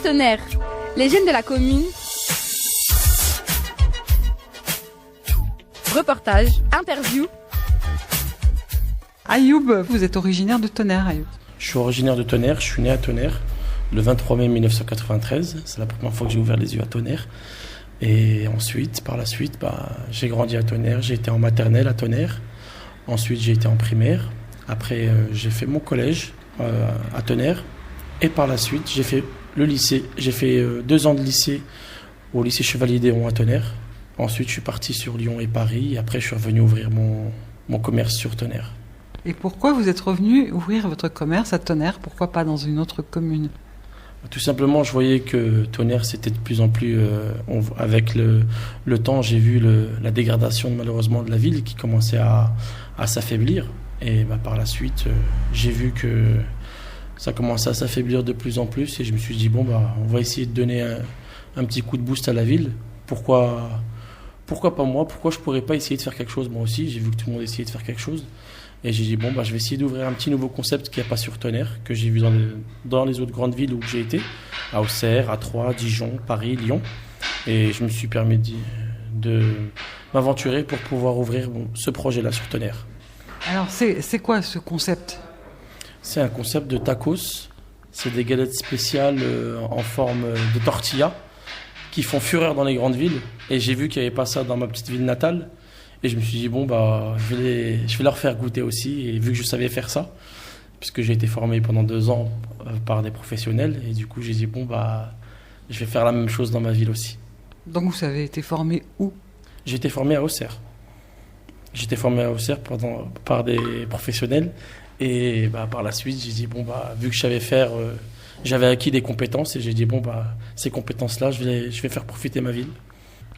Tonnerre, les jeunes de la commune. Reportage, interview. Ayoub, vous êtes originaire de Tonnerre, Ayoub. Je suis originaire de Tonnerre, je suis né à Tonnerre le 23 mai 1993. C'est la première fois que j'ai ouvert les yeux à Tonnerre. Et ensuite, par la suite, j'ai grandi à Tonnerre, j'ai été en maternelle à Tonnerre. Ensuite, j'ai été en primaire. Après, j'ai fait mon collège à Tonnerre. Et par la suite, j'ai fait le lycée. J'ai fait 2 ans de lycée au lycée Chevalier d'Héron à Tonnerre. Ensuite, je suis parti sur Lyon et Paris. Et après, je suis revenu ouvrir mon commerce sur Tonnerre. Et pourquoi vous êtes revenu ouvrir votre commerce à Tonnerre? Pourquoi pas dans une autre commune? Tout simplement, je voyais que Tonnerre, c'était de plus en plus... avec le temps, j'ai vu la dégradation malheureusement de la ville qui commençait à s'affaiblir. Et par la suite, j'ai vu que ça commençait à s'affaiblir de plus en plus. Et je me suis dit, on va essayer de donner un petit coup de boost à la ville. Pourquoi pas moi? Pourquoi je pourrais pas essayer de faire quelque chose moi aussi? J'ai vu que tout le monde essayait de faire quelque chose. Et j'ai dit, je vais essayer d'ouvrir un petit nouveau concept qu'il n'y a pas sur Tonnerre, que j'ai vu dans les autres grandes villes où j'ai été, à Auxerre, à Troyes, Dijon, Paris, Lyon. Et je me suis permis de m'aventurer pour pouvoir ouvrir ce projet-là sur Tonnerre. Alors, c'est quoi ce concept? C'est un concept de tacos. C'est des galettes spéciales en forme de tortilla qui font fureur dans les grandes villes. Et j'ai vu qu'il n'y avait pas ça dans ma petite ville natale. Et je me suis dit, je vais leur faire goûter aussi. Et vu que je savais faire ça, puisque j'ai été formé pendant 2 ans par des professionnels, et du coup, j'ai dit, je vais faire la même chose dans ma ville aussi. Donc, vous avez été formé où? J'ai été formé à Auxerre. J'étais formé à Auxerre par des professionnels. Et par la suite, j'ai dit, vu que je savais faire, j'avais acquis des compétences. Et j'ai dit, ces compétences-là, je vais faire profiter ma ville.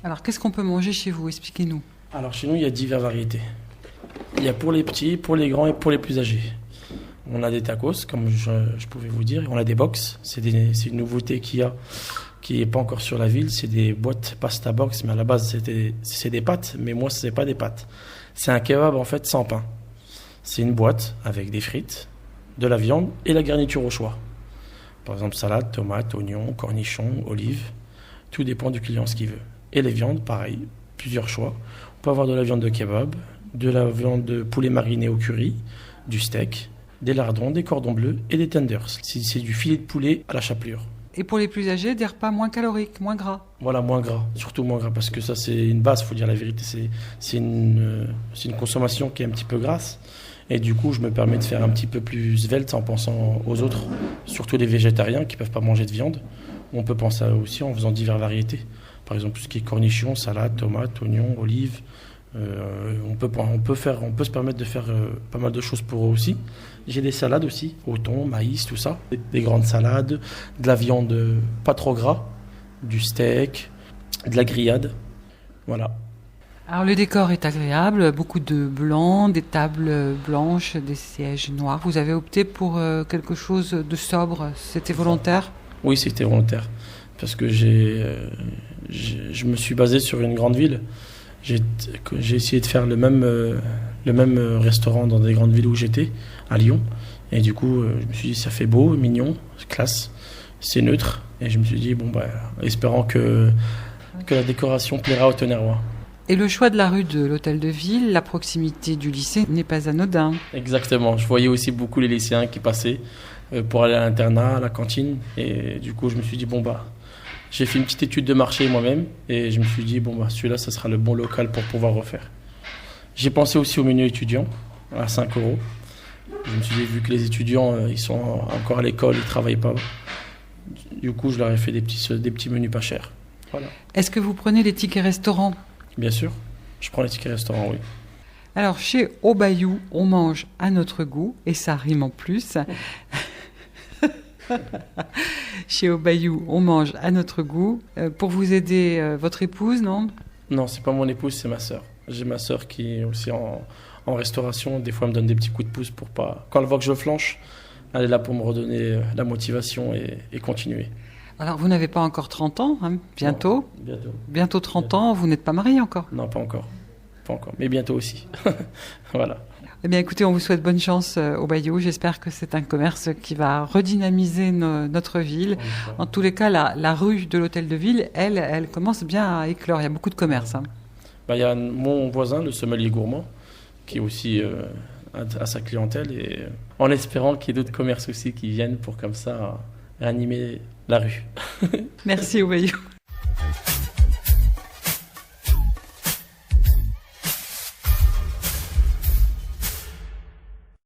Alors, qu'est-ce qu'on peut manger chez vous? Expliquez-nous. Alors chez nous, il y a diverses variétés. Il y a pour les petits, pour les grands et pour les plus âgés. On a des tacos, comme je pouvais vous dire, et on a des box. C'est une nouveauté qui n'est pas encore sur la ville. C'est des boîtes pasta box, mais à la base, c'est des pâtes. Mais moi, ce n'est pas des pâtes. C'est un kebab, en fait, sans pain. C'est une boîte avec des frites, de la viande et la garniture au choix. Par exemple, salade, tomate, oignons, cornichons, olives. Tout dépend du client, ce qu'il veut. Et les viandes, pareil, plusieurs choix. On peut avoir de la viande de kebab, de la viande de poulet mariné au curry, du steak, des lardons, des cordons bleus et des tenders. C'est du filet de poulet à la chapelure. Et pour les plus âgés, des repas moins caloriques, moins gras? Voilà, moins gras, surtout moins gras, parce que ça c'est une base, il faut dire la vérité, c'est une consommation qui est un petit peu grasse. Et du coup, je me permets de faire un petit peu plus svelte en pensant aux autres, surtout les végétariens qui ne peuvent pas manger de viande. On peut penser à eux aussi en faisant diverses variétés. Par exemple, tout ce qui est cornichons, salade, tomates, oignons, olives. On peut se permettre de faire pas mal de choses pour eux aussi. J'ai des salades aussi, au thon, maïs, tout ça. Des grandes salades, de la viande pas trop gras, du steak, de la grillade. Voilà. Alors le décor est agréable, beaucoup de blanc, des tables blanches, des sièges noirs. Vous avez opté pour quelque chose de sobre, c'était volontaire? Oui, c'était volontaire. Parce que je me suis basé sur une grande ville. J'ai essayé de faire le même restaurant dans des grandes villes où j'étais, à Lyon. Et du coup, je me suis dit, ça fait beau, mignon, classe, c'est neutre. Et je me suis dit, espérant que la décoration plaira aux Tonnerrois. Et le choix de la rue de l'Hôtel de Ville, la proximité du lycée n'est pas anodin. Exactement. Je voyais aussi beaucoup les lycéens qui passaient pour aller à l'internat, à la cantine. Et du coup, je me suis dit, j'ai fait une petite étude de marché moi-même et je me suis dit, celui-là, ça sera le bon local pour pouvoir refaire. J'ai pensé aussi au menu étudiant, à 5 €. Je me suis dit, vu que les étudiants, ils sont encore à l'école, ils ne travaillent pas. Du coup, je leur ai fait des petits menus pas chers. Voilà. Est-ce que vous prenez les tickets restaurants? Bien sûr, je prends les tickets restaurants, oui. Alors, chez Au Bayou, on mange à notre goût, et ça rime en plus. Chez Au Bayou, on mange à notre goût. Pour vous aider, votre épouse, non? Non, c'est pas mon épouse, c'est ma sœur. J'ai ma sœur qui est aussi en restauration. Des fois, elle me donne des petits coups de pouce pour pas... Quand elle voit que je flanche, elle est là pour me redonner la motivation et continuer. Alors, vous n'avez pas encore 30 ans, hein, bientôt? Non, bientôt 30 ans, vous n'êtes pas marié encore? Non, pas encore. Mais bientôt aussi. Voilà. Eh bien, écoutez, on vous souhaite bonne chance au Bayou. J'espère que c'est un commerce qui va redynamiser notre ville. En tous les cas, la rue de l'Hôtel de Ville, elle commence bien à éclore. Il y a beaucoup de commerces. Il y a mon voisin, le sommelier gourmand, qui aussi a sa clientèle. Et en espérant qu'il y ait d'autres commerces aussi qui viennent pour comme ça animer la rue. Merci au Bayou.